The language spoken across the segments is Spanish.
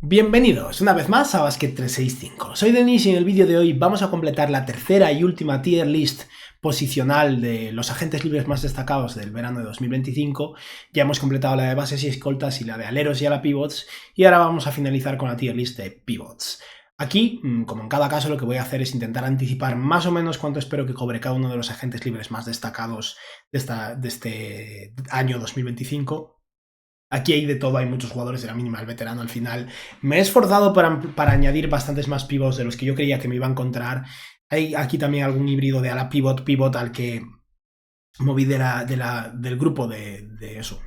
Bienvenidos una vez más a Basket 365. Soy Denis y en el vídeo de hoy vamos a completar la tercera y última tier list posicional de los agentes libres más destacados del verano de 2025. Ya hemos completado la de bases y escoltas y la de aleros y ala pivots, y ahora vamos a finalizar con la tier list de pivots. Aquí, como en cada caso, lo que voy a hacer es intentar anticipar más o menos cuánto espero que cobre cada uno de los agentes libres más destacados de este año 2025. Aquí hay de todo, hay muchos jugadores de la mínima al veterano al final. Me he esforzado para añadir bastantes más pivots de los que yo creía que me iba a encontrar. Hay aquí también algún híbrido de ala pivot al que moví del grupo de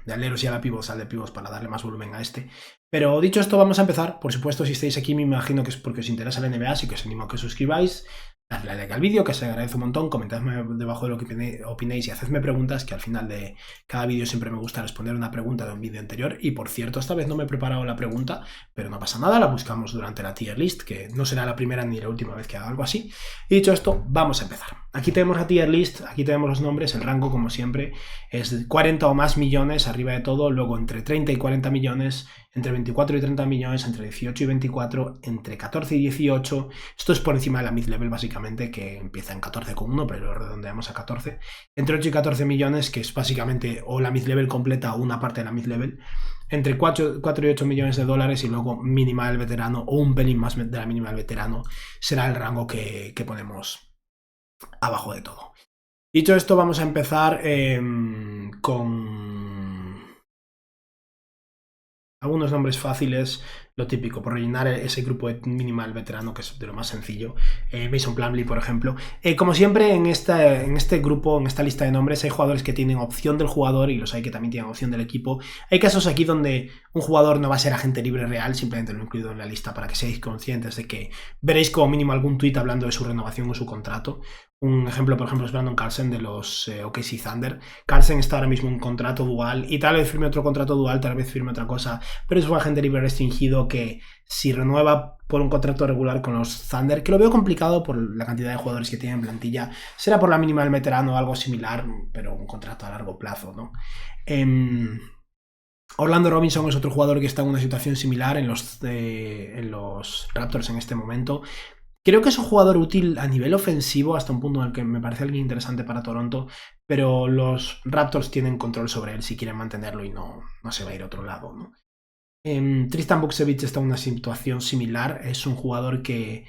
aleros y ala pivots al de pivots para darle más volumen a este. Pero dicho esto, vamos a empezar. Por supuesto, si estáis aquí me imagino que es porque os interesa la NBA, así que os animo a que os suscribáis. Dadle like al vídeo, que se agradece un montón, comentadme debajo de lo que opinéis y hacedme preguntas, que al final de cada vídeo siempre me gusta responder una pregunta de un vídeo anterior. Y por cierto, esta vez no me he preparado la pregunta, pero no pasa nada, la buscamos durante la tier list, que no será la primera ni la última vez que haga algo así. Y dicho esto, vamos a empezar. Aquí tenemos la tier list, aquí tenemos los nombres, el rango como siempre es de 40 o más millones arriba de todo, luego entre 30 y 40 millones, entre 24 y 30 millones, entre 18 y 24, entre 14 y 18. Esto es por encima de la mid-level básicamente, que empieza en 14,1, pero lo redondeamos a 14. Entre 8 y 14 millones, que es básicamente o la mid-level completa o una parte de la mid-level. Entre 4 y 8 millones de dólares, y luego mínima del veterano o un pelín más de la mínima del veterano será el rango que ponemos abajo de todo. Dicho esto, vamos a empezar con algunos nombres fáciles, lo típico, por rellenar ese grupo de minimal veterano, que es de lo más sencillo. Mason Plumlee, por ejemplo. Como siempre, en este grupo, en esta lista de nombres, hay jugadores que tienen opción del jugador y los hay que también tienen opción del equipo. Hay casos aquí donde un jugador no va a ser agente libre real, simplemente lo he incluido en la lista para que seáis conscientes de que veréis como mínimo algún tuit hablando de su renovación o su contrato. Un ejemplo, por ejemplo, es Brandon Carlsen de los OKC Thunder. Carlsen está ahora mismo en un contrato dual y tal vez firme otro contrato dual, tal vez firme otra cosa, pero es un agente libre restringido que si renueva por un contrato regular con los Thunder, que lo veo complicado por la cantidad de jugadores que tienen en plantilla, será por la mínima del veterano o algo similar, pero un contrato a largo plazo, ¿no? Orlando Robinson es otro jugador que está en una situación similar en los Raptors en este momento. Creo que es un jugador útil a nivel ofensivo hasta un punto en el que me parece alguien interesante para Toronto, pero los Raptors tienen control sobre él si quieren mantenerlo y no se va a ir a otro lado, ¿no? Tristan Vukcevic está en una situación similar. Es un jugador que,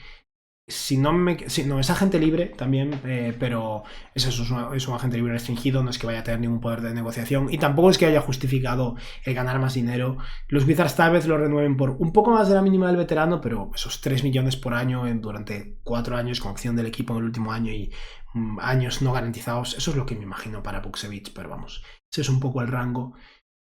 no es agente libre también, pero es un agente libre restringido, no es que vaya a tener ningún poder de negociación y tampoco es que haya justificado el ganar más dinero. Los Wizards tal vez lo renueven por un poco más de la mínima del veterano, pero esos 3 millones por año durante 4 años con opción del equipo en el último año y años no garantizados, eso es lo que me imagino para Vukcevic, pero vamos, ese es un poco el rango.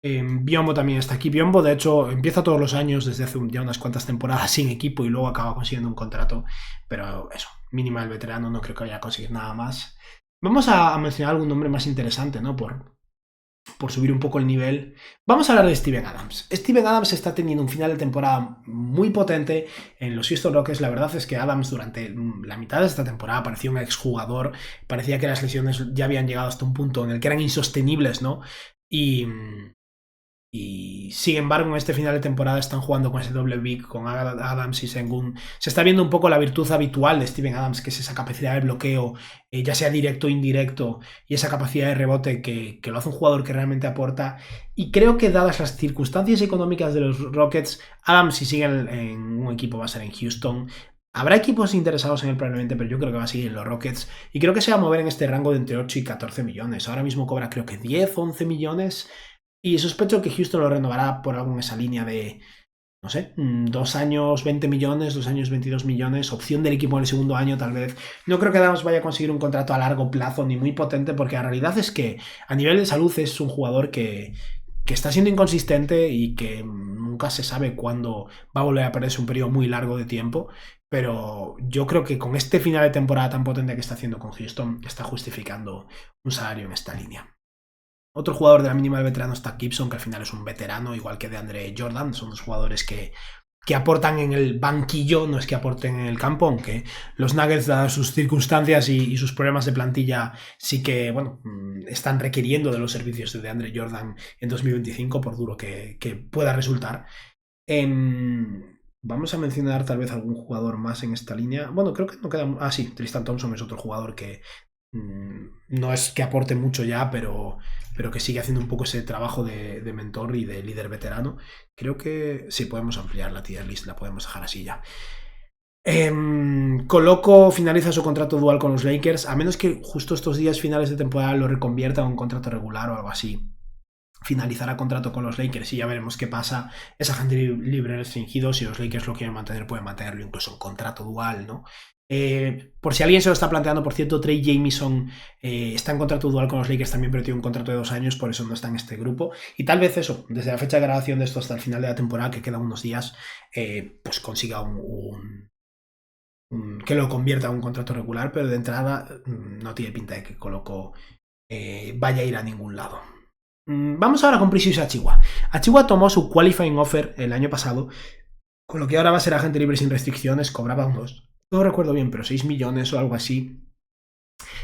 Biombo también está aquí. Biombo, de hecho, empieza todos los años desde hace ya unas cuantas temporadas sin equipo y luego acaba consiguiendo un contrato. Pero eso, mínima del veterano, no creo que vaya a conseguir nada más. Vamos a mencionar algún nombre más interesante, ¿no? Por subir un poco el nivel. Vamos a hablar de Steven Adams. Steven Adams está teniendo un final de temporada muy potente en los Houston Rockets. La verdad es que Adams durante la mitad de esta temporada parecía un exjugador. Parecía que las lesiones ya habían llegado hasta un punto en el que eran insostenibles, ¿no? Y sin embargo, en este final de temporada están jugando con ese doble big, con Adams y Sengun. Se está viendo un poco la virtud habitual de Steven Adams, que es esa capacidad de bloqueo, ya sea directo o indirecto, y esa capacidad de rebote que lo hace un jugador que realmente aporta. Y creo que dadas las circunstancias económicas de los Rockets, Adams, si sigue en un equipo, va a ser en Houston. Habrá equipos interesados en él probablemente, pero yo creo que va a seguir en los Rockets. Y creo que se va a mover en este rango de entre 8 y 14 millones. Ahora mismo cobra creo que 10 o 11 millones. Y sospecho que Houston lo renovará por algo en esa línea de, no sé, 2 años 20 millones, 2 años 22 millones, opción del equipo en el segundo año tal vez. No creo que Adams vaya a conseguir un contrato a largo plazo ni muy potente, porque la realidad es que a nivel de salud es un jugador que está siendo inconsistente y que nunca se sabe cuándo va a volver a perderse un periodo muy largo de tiempo. Pero yo creo que con este final de temporada tan potente que está haciendo con Houston, está justificando un salario en esta línea. Otro jugador de la mínima del veterano está Gibson, que al final es un veterano, igual que de Andre Jordan. Son dos jugadores que aportan en el banquillo, no es que aporten en el campo, aunque los Nuggets, dadas sus circunstancias y sus problemas de plantilla, sí que, bueno, están requiriendo de los servicios de Andre Jordan en 2025, por duro que pueda resultar. Vamos a mencionar tal vez algún jugador más en esta línea. Bueno, creo que no queda... Ah, sí, Tristan Thompson es otro jugador que no es que aporte mucho ya, pero que sigue haciendo un poco ese trabajo de mentor y de líder veterano. Creo que sí, podemos ampliar la tier list, la podemos dejar así ya. Coloco finaliza su contrato dual con los Lakers, a menos que justo estos días finales de temporada lo reconvierta a un contrato regular o algo así. Finalizará contrato con los Lakers y ya veremos qué pasa. Es agente libre restringido, si los Lakers lo quieren mantener, pueden mantenerlo incluso en contrato dual, ¿no? Por si alguien se lo está planteando, por cierto, Trey Jamieson está en contrato dual con los Lakers también, pero tiene un contrato de 2 años, por eso no está en este grupo. Y tal vez eso, desde la fecha de grabación de esto hasta el final de la temporada, que quedan unos días, pues consiga que lo convierta en un contrato regular, pero de entrada no tiene pinta de que Coloco vaya a ir a ningún lado. Vamos ahora con Precious Achiuwa. Achiuwa tomó su qualifying offer el año pasado, con lo que ahora va a ser agente libre sin restricciones, cobraba unos, no recuerdo bien, pero 6 millones o algo así.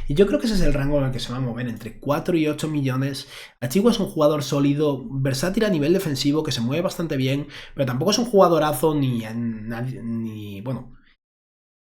Y yo creo que ese es el rango en el que se va a mover, entre 4 y 8 millones. Achiuwa es un jugador sólido, versátil a nivel defensivo, que se mueve bastante bien, pero tampoco es un jugadorazo ni bueno,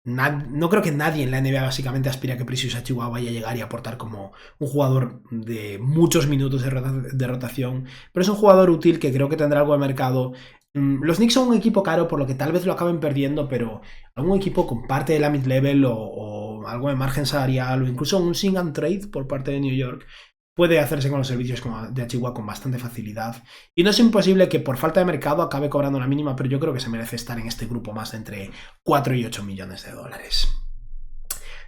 no creo que nadie en la NBA básicamente aspire a que Precious Achiuwa vaya a llegar y aportar como un jugador de muchos minutos de rotación, pero es un jugador útil que creo que tendrá algo de mercado. Los Knicks son un equipo caro, por lo que tal vez lo acaben perdiendo, pero algún equipo con parte de la mid-level o algo de margen salarial o incluso un sing and trade por parte de New York puede hacerse con los servicios de Achiuwa con bastante facilidad. Y no es imposible que por falta de mercado acabe cobrando la mínima, pero yo creo que se merece estar en este grupo más de entre 4 y 8 millones de dólares.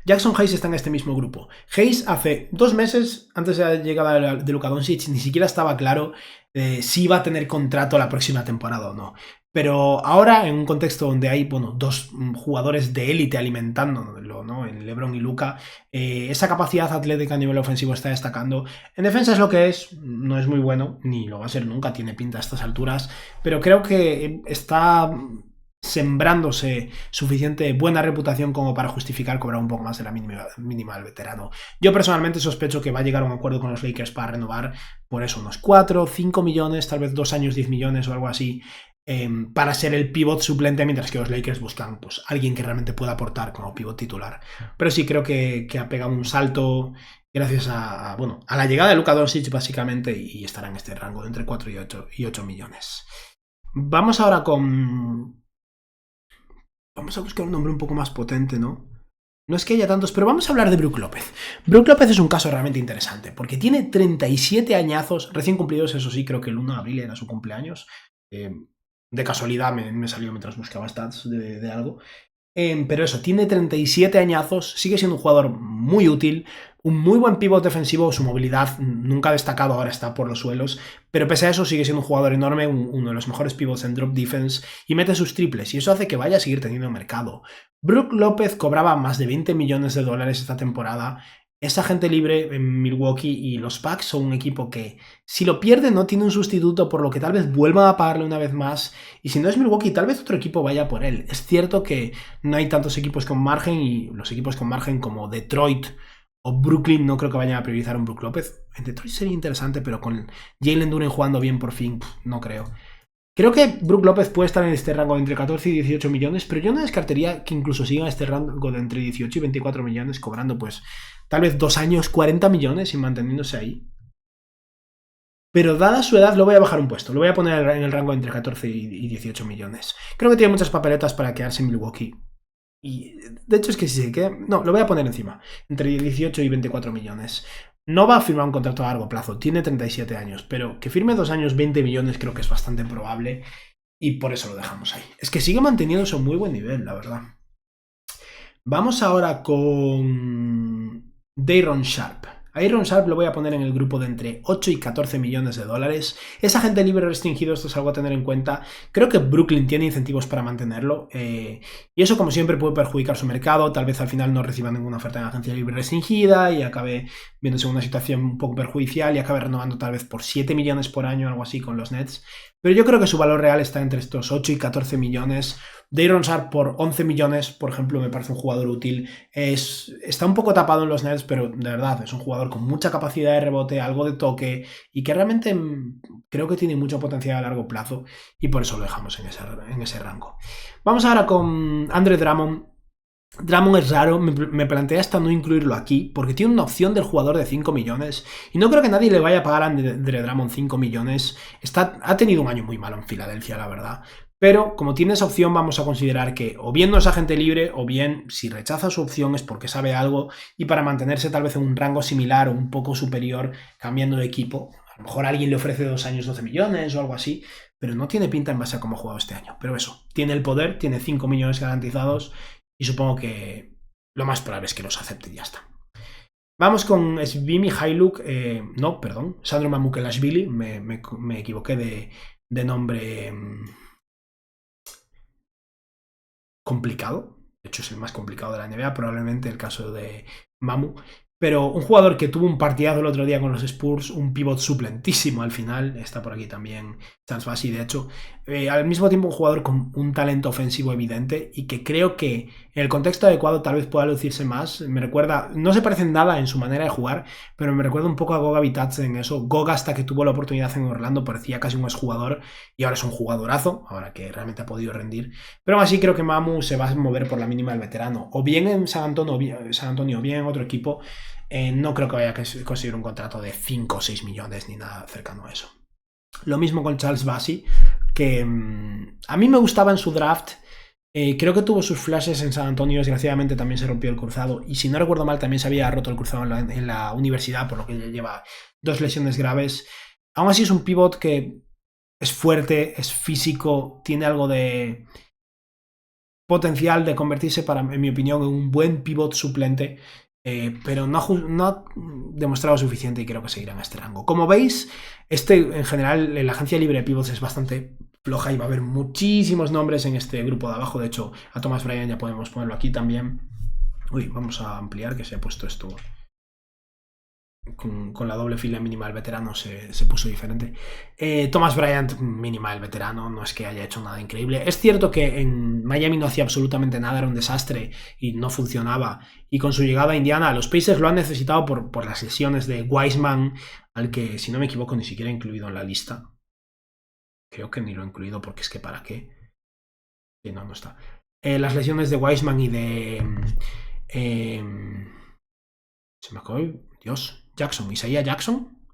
Jackson Hayes está en este mismo grupo. Hayes hace 2 meses, antes de la llegada de Luka Doncic, ni siquiera estaba claro si iba a tener contrato la próxima temporada o no. Pero ahora, en un contexto donde hay, bueno, 2 jugadores de élite alimentándolo, ¿no? En LeBron y Luka, esa capacidad atlética a nivel ofensivo está destacando. En defensa es lo que es, no es muy bueno, ni lo va a ser nunca, tiene pinta a estas alturas, pero creo que está sembrándose suficiente buena reputación como para justificar cobrar un poco más de la mínima del veterano. Yo personalmente sospecho que va a llegar a un acuerdo con los Lakers para renovar por eso unos 4, 5 millones, tal vez 2 años 10 millones o algo así, para ser el pivot suplente, mientras que los Lakers buscan pues alguien que realmente pueda aportar como pivot titular. Pero sí creo que ha pegado un salto gracias a la llegada de Luka Doncic básicamente, y estará en este rango de entre 4 y 8 millones. Vamos ahora con... Vamos a buscar un nombre un poco más potente, ¿no? No es que haya tantos, pero vamos a hablar de Brook López. Brook López es un caso realmente interesante, porque tiene 37 añazos, recién cumplidos, eso sí, creo que el 1 de abril era su cumpleaños. De casualidad me salió mientras buscaba stats de algo. Pero eso, tiene 37 añazos, sigue siendo un jugador muy útil, un muy buen pivot defensivo, su movilidad nunca ha destacado, ahora está por los suelos, pero pese a eso sigue siendo un jugador enorme, uno de los mejores pivots en drop defense, y mete sus triples, y eso hace que vaya a seguir teniendo mercado. Brook López cobraba más de 20 millones de dólares esta temporada, es agente libre en Milwaukee y los Bucks son un equipo que, si lo pierde, no tiene un sustituto, por lo que tal vez vuelvan a pagarle una vez más. Y si no es Milwaukee, tal vez otro equipo vaya por él. Es cierto que no hay tantos equipos con margen y los equipos con margen como Detroit o Brooklyn no creo que vayan a priorizar a un Brook López. En Detroit sería interesante, pero con Jalen Duren jugando bien por fin, no creo. Creo que Brook López puede estar en este rango de entre 14 y 18 millones, pero yo no descartaría que incluso siga en este rango de entre 18 y 24 millones, cobrando pues tal vez 2 años 40 millones y manteniéndose ahí. Pero dada su edad lo voy a bajar un puesto, lo voy a poner en el rango de entre 14 y 18 millones. Creo que tiene muchas papeletas para quedarse en Milwaukee. Y de hecho es que si se queda... No, lo voy a poner encima, entre 18 y 24 millones. No va a firmar un contrato a largo plazo, tiene 37 años, pero que firme 2 años 20 millones creo que es bastante probable y por eso lo dejamos ahí. Es que sigue manteniéndose a un muy buen nivel, la verdad. Vamos ahora con Day'Ron Sharpe. A Day'Ron Sharpe lo voy a poner en el grupo de entre 8 y 14 millones de dólares. Es agente libre restringido, esto es algo a tener en cuenta. Creo que Brooklyn tiene incentivos para mantenerlo. Y eso, como siempre, puede perjudicar su mercado. Tal vez al final no reciba ninguna oferta en agencia libre restringida y acabe viéndose en una situación un poco perjudicial y acabe renovando tal vez por 7 millones por año, algo así, con los Nets. Pero yo creo que su valor real está entre estos 8 y 14 millones. Day'Ron Sharpe por 11 millones, por ejemplo, me parece un jugador útil. Está un poco tapado en los Nets, pero de verdad es un jugador con mucha capacidad de rebote, algo de toque y que realmente creo que tiene mucho potencial a largo plazo y por eso lo dejamos en ese rango. Vamos ahora con Andre Drummond. Drummond es raro, me planteé hasta no incluirlo aquí, porque tiene una opción del jugador de 5 millones, y no creo que nadie le vaya a pagar a Andre Drummond 5 millones. Ha tenido un año muy malo en Filadelfia, la verdad. Pero como tiene esa opción, vamos a considerar que o bien no es agente libre, o bien si rechaza su opción es porque sabe algo, y para mantenerse tal vez en un rango similar o un poco superior, cambiando de equipo. A lo mejor alguien le ofrece 2 años 12 millones o algo así, pero no tiene pinta en base a cómo ha jugado este año. Pero eso, tiene el poder, tiene 5 millones garantizados, y supongo que lo más probable es que los acepte y ya está. Vamos con Svimi Hailuk, no, perdón, Sandro Mamukelashvili, me equivoqué de nombre complicado. De hecho es el más complicado de la NBA, probablemente el caso de Mamu. Pero un jugador que tuvo un partidazo el otro día con los Spurs, un pivot suplentísimo al final, está por aquí también Chance Bassi, de hecho, al mismo tiempo un jugador con un talento ofensivo evidente y que creo que en el contexto adecuado tal vez pueda lucirse más. Me recuerda, no se parece en nada en su manera de jugar, pero me recuerda un poco a Goga Bitadze en eso. Goga, hasta que tuvo la oportunidad en Orlando, parecía casi un exjugador y ahora es un jugadorazo, ahora que realmente ha podido rendir. Pero aún así creo que Mamu se va a mover por la mínima del veterano, o bien en San Antonio o bien en otro equipo. No creo que vaya a conseguir un contrato de 5 o 6 millones ni nada cercano a eso. Lo mismo con Charles Bassi, que a mí me gustaba en su draft. Creo que tuvo sus flashes en San Antonio, desgraciadamente también se rompió el cruzado, y si no recuerdo mal también se había roto el cruzado en la universidad, por lo que ya lleva 2 lesiones graves. Aún así es un pivot que es fuerte, es físico, tiene algo de potencial de convertirse, en mi opinión, en un buen pivot suplente. Pero no ha demostrado suficiente y creo que seguirá en este rango. Como veis, en general la agencia libre de pivots es bastante floja y va a haber muchísimos nombres en este grupo de abajo. De hecho, a Thomas Bryant ya podemos ponerlo aquí también. Uy, vamos a ampliar, que se ha puesto esto con la doble fila mínima del veterano, se puso diferente. Thomas Bryant, mínima del veterano, no es que haya hecho nada increíble. Es cierto que en Miami no hacía absolutamente nada, era un desastre y no funcionaba. Y con su llegada a Indiana, los Pacers lo han necesitado por las lesiones de Wiseman, al que, si no me equivoco, ni siquiera he incluido en la lista. Creo que ni lo he incluido porque es que ¿para qué? Sí, no está. Las lesiones de Wiseman y de... se me acabó... Dios... Isaiah Jackson.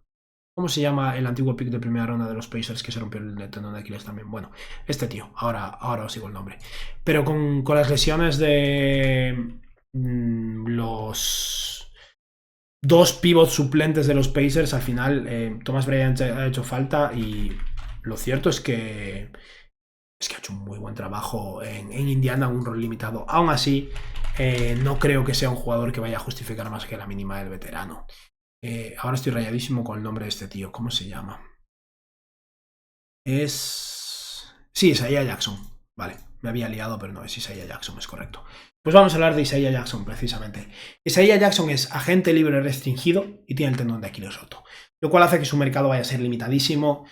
¿Cómo se llama el antiguo pick de primera ronda de los Pacers que se rompió el tendón de Aquiles también? Bueno, este tío, ahora os digo el nombre. Pero con las lesiones de los 2 pivots suplentes de los Pacers, al final Thomas Bryant ha hecho falta y lo cierto es que ha hecho un muy buen trabajo en Indiana, un rol limitado. Aún así, no creo que sea un jugador que vaya a justificar más que la mínima del veterano. Ahora estoy rayadísimo con el nombre de este tío. ¿Cómo se llama? Sí, Isaiah Jackson. Vale, me había liado, pero no, es Isaiah Jackson, es correcto. Pues vamos a hablar de Isaiah Jackson, precisamente. Isaiah Jackson es agente libre restringido y tiene el tendón de Aquiles roto, lo cual hace que su mercado vaya a ser limitadísimo.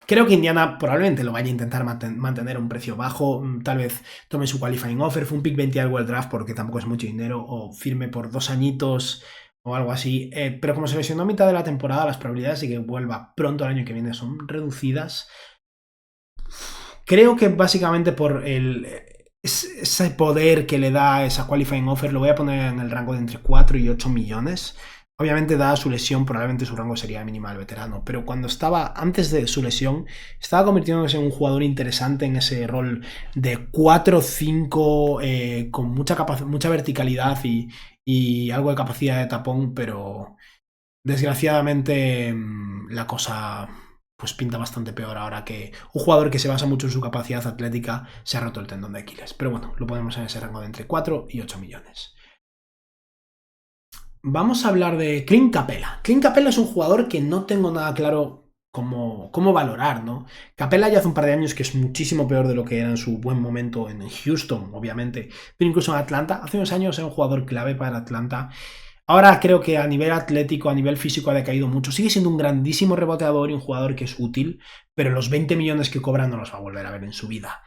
Creo que Indiana probablemente lo vaya a intentar mantener a un precio bajo, tal vez tome su qualifying offer, fue un pick 20 algo el draft porque tampoco es mucho dinero, o firme por 2 añitos o algo así, pero como se lesionó a mitad de la temporada, las probabilidades de que vuelva pronto el año que viene son reducidas. Creo que básicamente por ese poder que le da esa qualifying offer lo voy a poner en el rango de entre 4 y 8 millones. Obviamente, dada su lesión, probablemente su rango sería mínima del veterano, pero cuando estaba antes de su lesión, estaba convirtiéndose en un jugador interesante en ese rol de 4-5, con mucha verticalidad y algo de capacidad de tapón, pero desgraciadamente la cosa pues pinta bastante peor ahora que un jugador que se basa mucho en su capacidad atlética se ha roto el tendón de Aquiles. Pero bueno, lo ponemos en ese rango de entre 4 y 8 millones. Vamos a hablar de Clint Capela. Clint Capela es un jugador que no tengo nada claro cómo valorar, ¿no? Capela ya hace un par de años que es muchísimo peor de lo que era en su buen momento en Houston, obviamente, pero incluso en Atlanta. Hace unos años era un jugador clave para Atlanta. Ahora creo que a nivel atlético, a nivel físico ha decaído mucho. Sigue siendo un grandísimo reboteador y un jugador que es útil, pero los 20 millones que cobra no los va a volver a ver en su vida.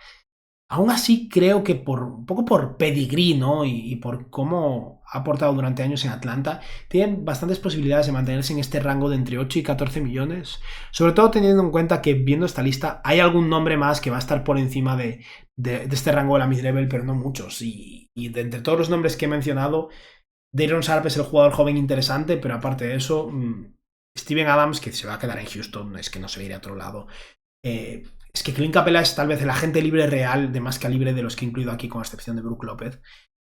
Aún así, creo que un poco por pedigrí, ¿no? Y por cómo ha aportado durante años en Atlanta, tienen bastantes posibilidades de mantenerse en este rango de entre 8 y 14 millones. Sobre todo teniendo en cuenta que, viendo esta lista, hay algún nombre más que va a estar por encima de este rango de la mid-level, pero no muchos. Y de entre todos los nombres que he mencionado, Day'Ron Sharpe es el jugador joven interesante, pero aparte de eso, Steven Adams, que se va a quedar en Houston, es que no se va a ir a otro lado. Es que Clint Capela es tal vez el agente libre real de más calibre de los que he incluido aquí, con excepción de Brook López.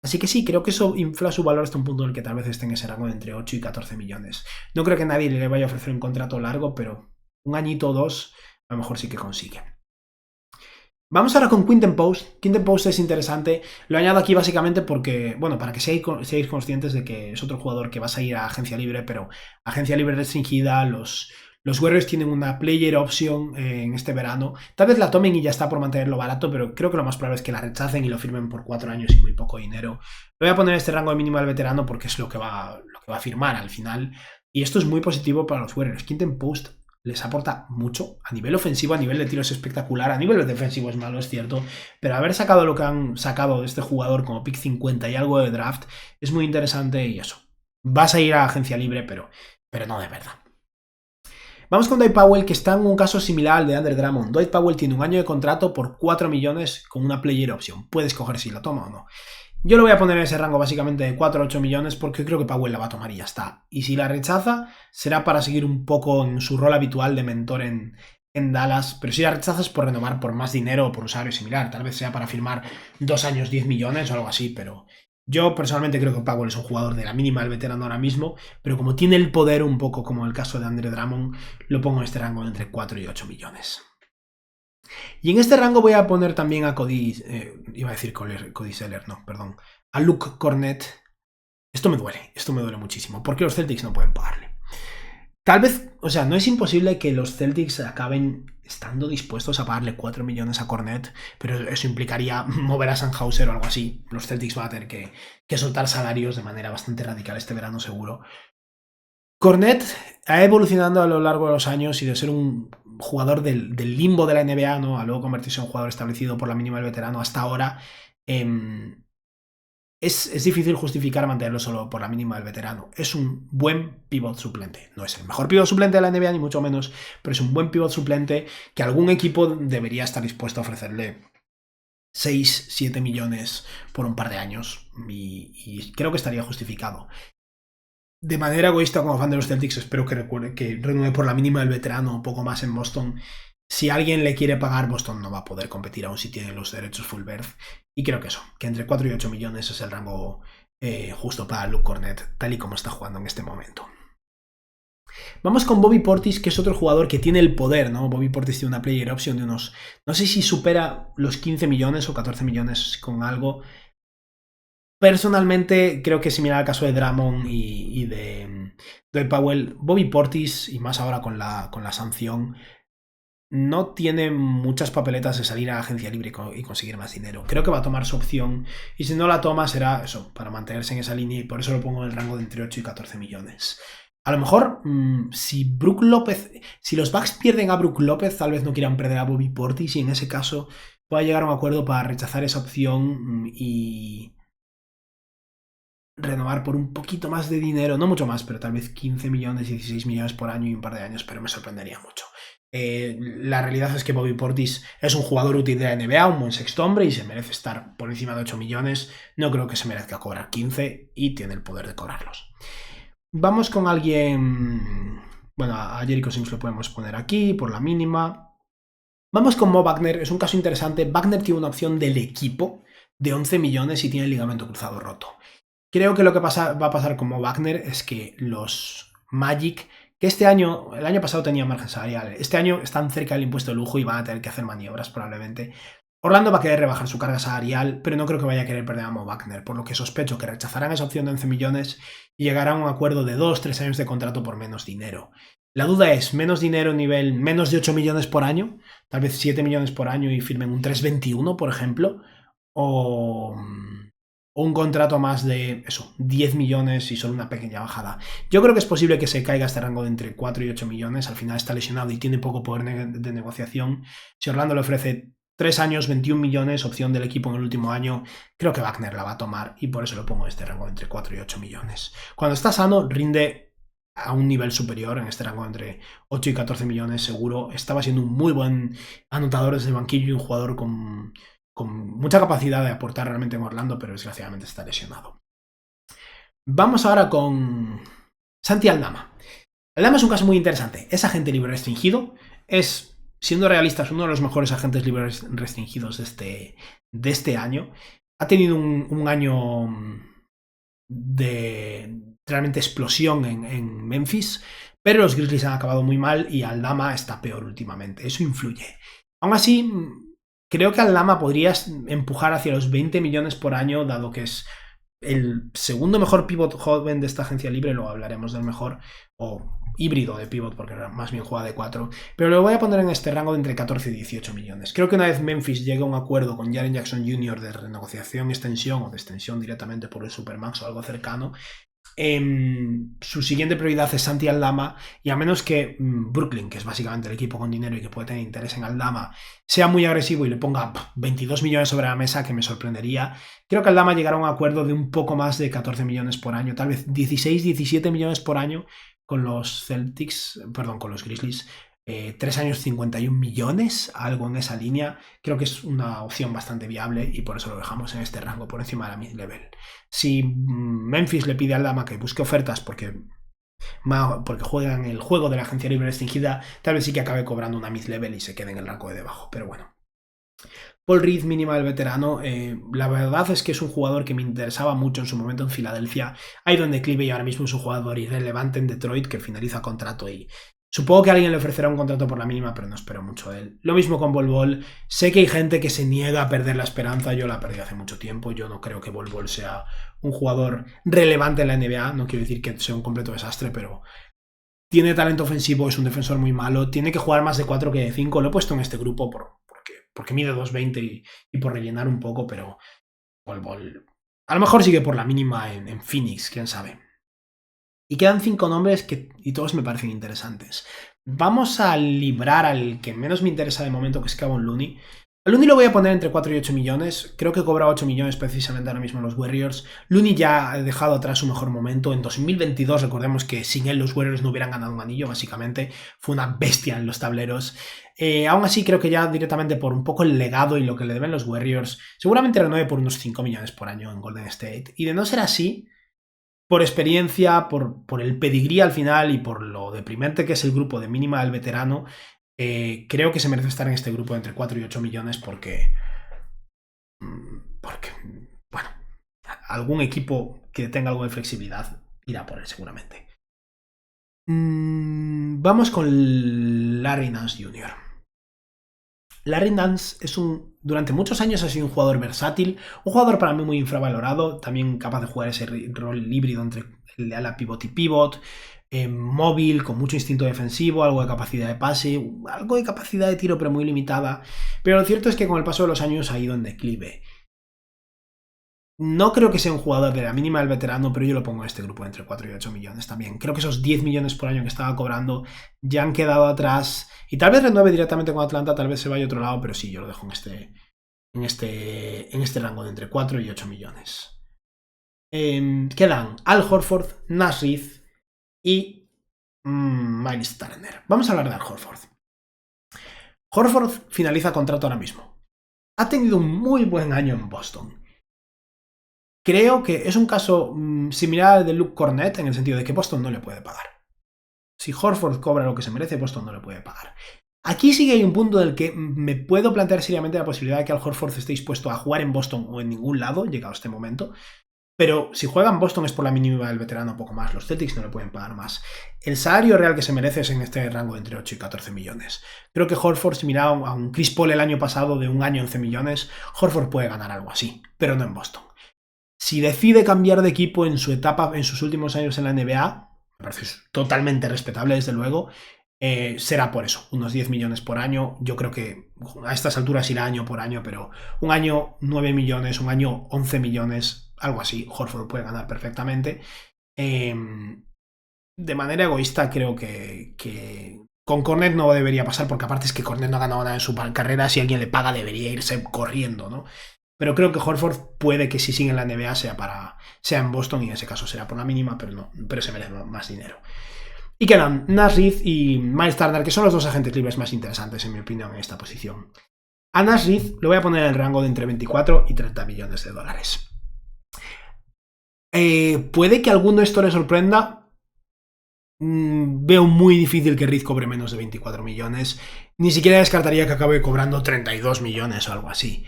Así que sí, creo que eso infla su valor hasta un punto en el que tal vez esté en ese rango de entre 8 y 14 millones. No creo que nadie le vaya a ofrecer un contrato largo, pero un añito o dos a lo mejor sí que consigue. Vamos ahora con Quinten Post. Quinten Post es interesante. Lo añado aquí básicamente porque, bueno, para que seáis conscientes de que es otro jugador que va a salir a agencia libre, pero agencia libre restringida. Los Warriors tienen una player option en este verano. Tal vez la tomen y ya está por mantenerlo barato, pero creo que lo más probable es que la rechacen y lo firmen por 4 años y muy poco dinero. Lo voy a poner en este rango de mínimo al veterano porque es lo que va a firmar al final. Y esto es muy positivo para los Warriors. Quinten Post les aporta mucho. A nivel ofensivo, a nivel de tiro es espectacular. A nivel defensivo es malo, es cierto. Pero haber sacado lo que han sacado de este jugador como pick 50 y algo de draft es muy interesante y eso. Vas a ir a agencia libre, pero no de verdad. Vamos con Dwight Powell, que está en un caso similar al de Andre Drummond. Dwight Powell tiene un año de contrato por 4 millones con una player option. Puedes coger si la toma o no. Yo lo voy a poner en ese rango básicamente de 4 a 8 millones porque creo que Powell la va a tomar y ya está. Y si la rechaza, será para seguir un poco en su rol habitual de mentor en Dallas. Pero si la rechazas por renovar por más dinero o por un salario similar, tal vez sea para firmar 2 años 10 millones o algo así, pero yo personalmente creo que Powell es un jugador de la mínima del veterano ahora mismo, pero como tiene el poder un poco como el caso de Andre Drummond, lo pongo en este rango de entre 4 y 8 millones. Y en este rango voy a poner también a iba a decir Cody Zeller, no, perdón, a Luke Cornett. Esto me duele muchísimo, porque los Celtics no pueden pagarle. Tal vez, o sea, no es imposible que los Celtics acaben estando dispuestos a pagarle 4 millones a Cornett, pero eso implicaría mover a Sandhauser o algo así. Los Celtics van a tener que soltar salarios de manera bastante radical este verano, seguro. Cornett ha evolucionado a lo largo de los años y de ser un jugador del limbo de la NBA, ¿no?, a luego convertirse en un jugador establecido por la mínima del veterano hasta ahora. Es difícil justificar mantenerlo solo por la mínima del veterano. Es un buen pivot suplente. No es el mejor pivot suplente de la NBA, ni mucho menos, pero es un buen pivot suplente que algún equipo debería estar dispuesto a ofrecerle 6, 7 millones por un par de años. Y creo que estaría justificado. De manera egoísta, como fan de los Celtics, espero que renueve por la mínima del veterano un poco más en Boston. Si alguien le quiere pagar, Boston no va a poder competir aún si tiene los derechos full berth. Y creo que eso, que entre 4 y 8 millones es el rango justo para Luke Cornett, tal y como está jugando en este momento. Vamos con Bobby Portis, que es otro jugador que tiene el poder, ¿no? Bobby Portis tiene una player option de unos, no sé si supera los 15 millones o 14 millones con algo. Personalmente creo que similar al caso de Drummond y de Dwight Powell, Bobby Portis, y más ahora con la sanción, no tiene muchas papeletas de salir a la agencia libre y conseguir más dinero. Creo que va a tomar su opción y si no la toma será eso, para mantenerse en esa línea, y por eso lo pongo en el rango de entre 8 y 14 millones. A lo mejor, si los Bucks pierden a Brook López, tal vez no quieran perder a Bobby Portis y en ese caso pueda llegar a un acuerdo para rechazar esa opción y renovar por un poquito más de dinero, no mucho más, pero tal vez 15 millones, 16 millones por año y un par de años, pero me sorprendería mucho. La realidad es que Bobby Portis es un jugador útil de la NBA, un buen sexto hombre y se merece estar por encima de 8 millones. No creo que se merezca cobrar 15 y tiene el poder de cobrarlos. Vamos con alguien... Bueno, a Jericho Sims lo podemos poner aquí por la mínima. Vamos con Mo Wagner, es un caso interesante. Wagner tiene una opción del equipo de 11 millones y tiene el ligamento cruzado roto. Creo que lo que va a pasar con Mo Wagner es que los Magic, que el año pasado tenían margen salarial, este año están cerca del impuesto de lujo y van a tener que hacer maniobras probablemente. Orlando va a querer rebajar su carga salarial, pero no creo que vaya a querer perder a Mo Wagner, por lo que sospecho que rechazarán esa opción de 11 millones y llegarán a un acuerdo de 2-3 años de contrato por menos dinero. La duda es, menos dinero nivel menos de 8 millones por año, tal vez 7 millones por año y firmen un 3,21, por ejemplo, o un contrato más de, 10 millones y solo una pequeña bajada. Yo creo que es posible que se caiga este rango de entre 4 y 8 millones. Al final está lesionado y tiene poco poder de negociación. Si Orlando le ofrece 3 años, 21 millones, opción del equipo en el último año. Creo que Wagner la va a tomar y por eso lo pongo en este rango entre 4 y 8 millones. Cuando está sano, rinde a un nivel superior, en este rango entre 8 y 14 millones seguro. Estaba siendo un muy buen anotador desde el banquillo y un jugador con mucha capacidad de aportar realmente en Orlando, pero desgraciadamente está lesionado. Vamos ahora con Santi Aldama. Aldama es un caso muy interesante. Es agente libre restringido. Es, siendo realistas, uno de los mejores agentes libres restringidos de este año. Ha tenido un año de realmente explosión en Memphis, pero los Grizzlies han acabado muy mal y Aldama está peor últimamente. Eso influye. Aún así, creo que Aldama podría empujar hacia los 20 millones por año, dado que es el segundo mejor pivot joven de esta agencia libre. Luego hablaremos del mejor o híbrido de pivot, porque más bien juega de 4, pero lo voy a poner en este rango de entre 14 y 18 millones. Creo que una vez Memphis llegue a un acuerdo con Jaren Jackson Jr. de renegociación, extensión o de extensión directamente por el Supermax o algo cercano, su siguiente prioridad es Santi Aldama, y a menos que Brooklyn, que es básicamente el equipo con dinero y que puede tener interés en Aldama, sea muy agresivo y le ponga 22 millones sobre la mesa, que me sorprendería, creo que Aldama llegará a un acuerdo de un poco más de 14 millones por año, tal vez 16, 17 millones por año con los con los Grizzlies. 3 años 51 millones, algo en esa línea. Creo que es una opción bastante viable y por eso lo dejamos en este rango por encima de la mid-level. Si Memphis le pide a Aldama que busque ofertas porque juegan el juego de la agencia libre restringida, tal vez sí que acabe cobrando una mid-level y se quede en el rango de debajo, pero bueno. Paul Reed, mínima del veterano, la verdad es que es un jugador que me interesaba mucho en su momento en Filadelfia. Ha ido en declive y ahora mismo es un jugador irrelevante en Detroit que finaliza contrato y supongo que alguien le ofrecerá un contrato por la mínima, pero no espero mucho de él. Lo mismo con Bol Bol. Sé que hay gente que se niega a perder la esperanza. Yo la perdí hace mucho tiempo. Yo no creo que Bol Bol sea un jugador relevante en la NBA. No quiero decir que sea un completo desastre, pero tiene talento ofensivo, es un defensor muy malo. Tiene que jugar más de 4 que de 5. Lo he puesto en este grupo porque mide 2,20 y por rellenar un poco, pero Bol Bol a lo mejor sigue por la mínima en Phoenix, quién sabe. Y quedan 5 nombres y todos me parecen interesantes. Vamos a librar al que menos me interesa de momento, que es Kevon Looney. A Looney lo voy a poner entre 4 y 8 millones. Creo que cobra 8 millones precisamente ahora mismo en los Warriors. Looney ya ha dejado atrás su mejor momento. En 2022, recordemos que sin él los Warriors no hubieran ganado un anillo, básicamente. Fue una bestia en los tableros. Aún así, creo que ya directamente por un poco el legado y lo que le deben los Warriors, seguramente renueve por unos 5 millones por año en Golden State. Y de no ser así, por experiencia, por el pedigrí al final y por lo deprimente que es el grupo de mínima del veterano, creo que se merece estar en este grupo entre 4 y 8 millones porque, bueno, algún equipo que tenga algo de flexibilidad irá por él seguramente. Vamos con Larry Nance Jr. Larry Nance durante muchos años ha sido un jugador versátil, un jugador para mí muy infravalorado, también capaz de jugar ese rol híbrido entre el de ala pivot y pivot, móvil, con mucho instinto defensivo, algo de capacidad de pase, algo de capacidad de tiro pero muy limitada, pero lo cierto es que con el paso de los años ha ido en declive. No creo que sea un jugador de la mínima del veterano, pero yo lo pongo en este grupo entre 4 y 8 millones también. Creo que esos 10 millones por año que estaba cobrando ya han quedado atrás. Y tal vez renueve directamente con Atlanta, tal vez se vaya a otro lado, pero sí, yo lo dejo en este rango de entre 4 y 8 millones. Quedan Al Horford, Naz Reid y Miles Turner. Vamos a hablar de Al Horford. Horford finaliza contrato ahora mismo. Ha tenido un muy buen año en Boston. Creo que es un caso similar al de Luke Cornett en el sentido de que Boston no le puede pagar. Si Horford cobra lo que se merece, Boston no le puede pagar. Aquí sí que hay un punto en el que me puedo plantear seriamente la posibilidad de que Al Horford esté dispuesto a jugar en Boston o en ningún lado, llegado este momento. Pero si juega en Boston es por la mínima del veterano, poco más. Los Celtics no le pueden pagar más. El salario real que se merece es en este rango de entre 8 y 14 millones. Creo que Horford, si miraba a un Chris Paul el año pasado de un año 11 millones, Horford puede ganar algo así, pero no en Boston. Si decide cambiar de equipo en su etapa, en sus últimos años en la NBA, me parece totalmente respetable, desde luego, será por eso, unos 10 millones por año. Yo creo que a estas alturas irá año por año, pero un año 9 millones, un año 11 millones, algo así, Horford puede ganar perfectamente. De manera egoísta, creo que Con Cornet no debería pasar, porque aparte es que Cornet no ha ganado nada en su carrera. Si alguien le paga, debería irse corriendo, ¿no? Pero creo que Horford puede que si sigue en la NBA sea en Boston, y en ese caso será por la mínima, pero se merece más dinero. Y quedan Naz Reid y Miles Turner, que son los dos agentes libres más interesantes, en mi opinión, en esta posición. A Naz Reid lo voy a poner en el rango de entre 24 y 30 millones de dólares. Puede que alguno esto le sorprenda. Veo muy difícil que Reid cobre menos de 24 millones. Ni siquiera descartaría que acabe cobrando 32 millones o algo así.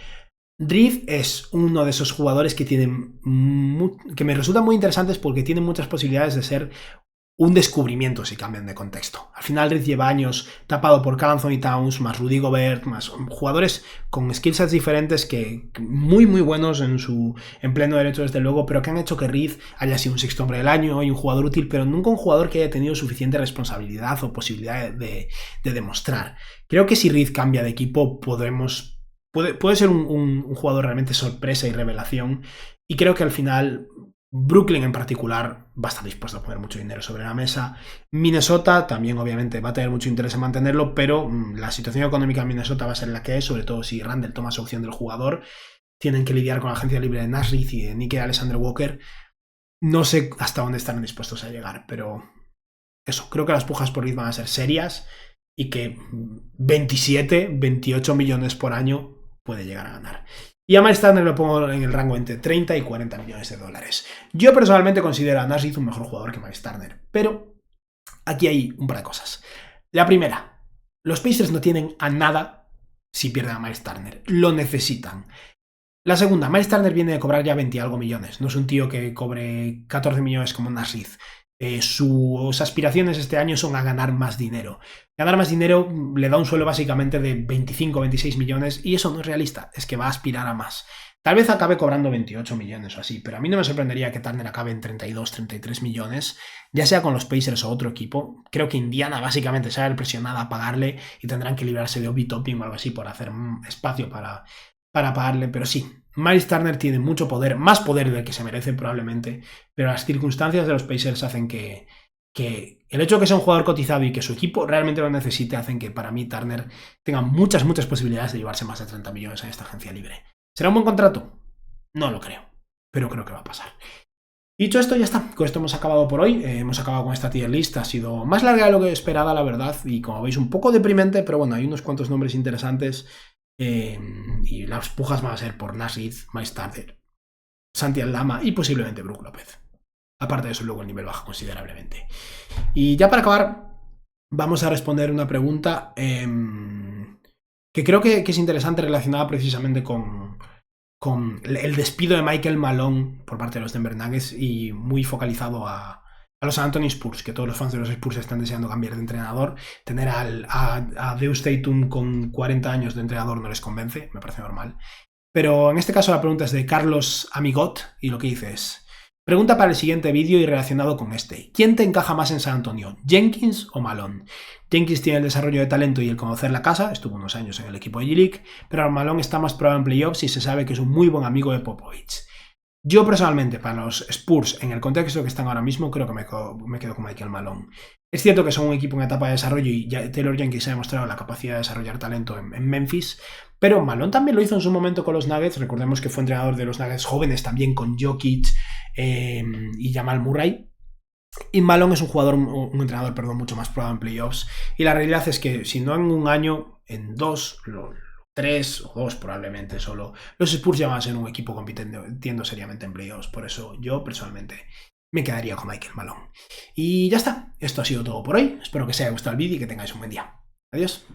Reid es uno de esos jugadores que me resultan muy interesantes porque tienen muchas posibilidades de ser un descubrimiento si cambian de contexto. Al final Reid lleva años tapado por Karl Anthony Towns, más Rudy Gobert, más jugadores con skillsets diferentes que muy buenos en pleno derecho desde luego, pero que han hecho que Reid haya sido un sexto hombre del año y un jugador útil, pero nunca un jugador que haya tenido suficiente responsabilidad o posibilidad de demostrar. Creo que si Reid cambia de equipo puede ser un jugador realmente sorpresa y revelación, y creo que al final Brooklyn en particular va a estar dispuesto a poner mucho dinero sobre la mesa. Minnesota también obviamente va a tener mucho interés en mantenerlo, pero la situación económica en Minnesota va a ser la que es, sobre todo si Randle toma su opción del jugador. Tienen que lidiar con la agencia libre de Naz Reid y de Nickeil Alexander-Walker. No sé hasta dónde estarán dispuestos a llegar, pero eso, creo que las pujas por Reid van a ser serias y que 27, 28 millones por año puede llegar a ganar. Y a Miles Turner lo pongo en el rango entre 30 y 40 millones de dólares. Yo personalmente considero a Naz Reid un mejor jugador que Miles Turner, pero aquí hay un par de cosas. La primera, los Pacers no tienen a nada si pierden a Miles Turner, lo necesitan. La segunda, Miles Turner viene de cobrar ya 20 y algo millones, no es un tío que cobre 14 millones como Naz Reid. Sus aspiraciones este año son a ganar más dinero. Ganar más dinero le da un suelo básicamente de 25 26 millones y eso no es realista, es que va a aspirar a más. Tal vez acabe cobrando 28 millones o así, pero a mí no me sorprendería que Turner acabe en 32, 33 millones, ya sea con los Pacers o otro equipo. Creo que Indiana básicamente se va a ver presionada a pagarle y tendrán que librarse de Obi Toppin o algo así por hacer espacio para pagarle, pero sí. Miles Turner tiene mucho poder, más poder del que se merece probablemente, pero las circunstancias de los Pacers hacen que el hecho de que sea un jugador cotizado y que su equipo realmente lo necesite hacen que para mí Turner tenga muchas posibilidades de llevarse más de 30 millones en esta agencia libre. ¿Será un buen contrato? No lo creo, pero creo que va a pasar. Dicho esto, ya está. Con esto hemos acabado por hoy. Hemos acabado con esta tier list. Ha sido más larga de lo que esperaba, la verdad, y como veis un poco deprimente, pero bueno, hay unos cuantos nombres interesantes. Y las pujas van a ser por Naz Reid, Miles Turner, Santi Aldama y posiblemente Brook López. Aparte de eso, luego el nivel baja considerablemente. Y ya para acabar, vamos a responder una pregunta que creo que es interesante, relacionada precisamente con el despido de Michael Malone por parte de los Denver Nuggets y muy focalizado a los San Antonio Spurs, que todos los fans de los Spurs están deseando cambiar de entrenador. Tener a Deuce Tatum con 40 años de entrenador no les convence, me parece normal. Pero en este caso la pregunta es de Carlos Amigot y lo que dice es: pregunta para el siguiente vídeo y relacionado con este. ¿Quién te encaja más en San Antonio, Jenkins o Malone? Jenkins tiene el desarrollo de talento y el conocer la casa, estuvo unos años en el equipo de G-League, pero Malone está más probado en playoffs y se sabe que es un muy buen amigo de Popovich. Yo personalmente, para los Spurs, en el contexto que están ahora mismo, creo que me quedo con Michael Malone. Es cierto que son un equipo en etapa de desarrollo y Taylor Jenkins ha demostrado la capacidad de desarrollar talento en Memphis, pero Malone también lo hizo en su momento con los Nuggets. Recordemos que fue entrenador de los Nuggets jóvenes también con Jokic y Jamal Murray. Y Malone es un entrenador mucho más probado en playoffs, y la realidad es que si no en un año, en 2, 3 o 2 probablemente solo, los Spurs ya van a ser un equipo compitiendo seriamente en playoffs. Por eso yo personalmente me quedaría con Michael Malone. Y ya está, esto ha sido todo por hoy. Espero que os haya gustado el vídeo y que tengáis un buen día. Adiós.